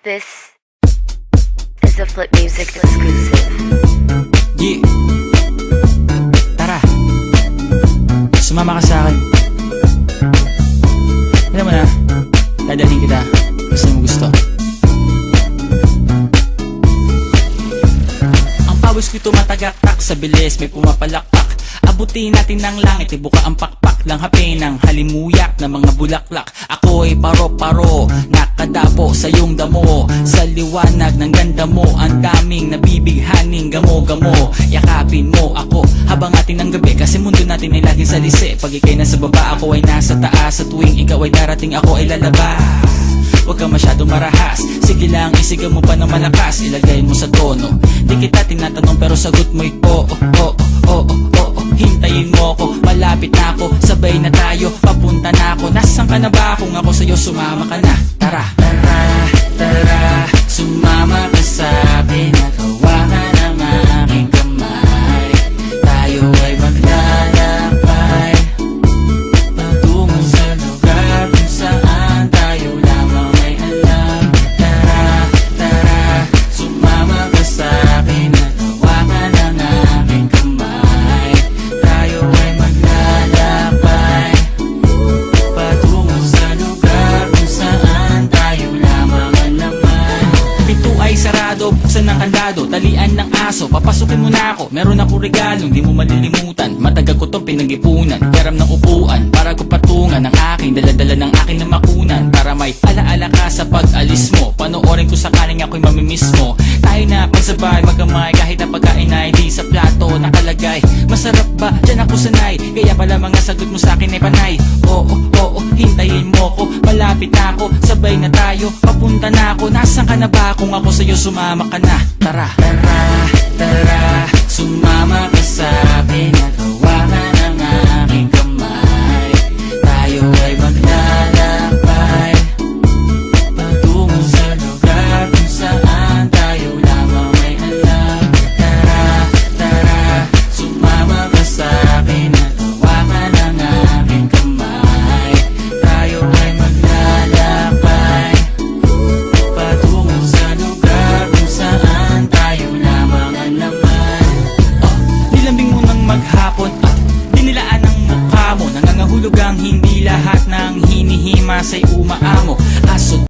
This is a Flip Music exclusive. Yeah. Tara, sumama ka sa akin. Alam mo na, dadalhin kita kasi mo gusto. Ang pawis ko'y tumatagaktak sa bilis, may pumapalakpak. Abutin natin ng langit, ibuka ang pakpak lang hapin ng halimuyak na mga bulaklak. Ako'y paro-paro, nakadapo sa iyong damo. Sa liwanag ng ganda mo, ang daming nabibighaning gamo-gamo. Yakapin mo ako habang atin ng gabi, kasi mundo natin ay laging salisi. Pag ikay nasa baba, ako ay nasa taas. Sa tuwing ikaw ay darating, ako ay lalabas. Huwag ka masyadong marahas, sige lang isigaw mo pa ng malakas. Ilagay mo sa tono, di kita tinatanong pero sagot mo'y oo, oo, oo, oo. Hintayin mo ako, malapit na ako, sabay na tayo, papunta na ako. Nasaan ka na ba? Kung ako sa'yo, sumama ka na. Tara, tara, tara, sumama ka sa'kin at hawakan ang aking kamay. Tayo ay maglalakbay patungo sa lugar kung saan tayo lamang ay alam. Tara, tara, sumama ka sa'kin at hawakan ang aking kamay. Tayo ay maglalakbay patungo sa lugar kung saan tayo lamang ang laman. Pinto ay sarado, buksan ng kandado, talian ng aso, papasukin mo na ako. Meron ako regalong di mo malilimutan, matagal ko tong pinag-ipunan. Peram ng upuan para ko patungan ang aking daladala ng aking namakunan. Para may alaala ka sa pag-alis mo, panoorin ko sakaling ako'y mamimiss mo. Tayo na pagsabay magkamay kahit ang pagkain ay di sa plato nakalagay. Masarap ba? Diyan ako sanay, kaya pala mga sagot mo sa akin ay panay. Oo, oo, hintayin mo ko, malapit na ako, sabay na tayo, papunta na ako. Nasaan ka na ba? Kung ako sa'yo, sumama ka na. Tara, tara, tara, sumama ka sa'kin at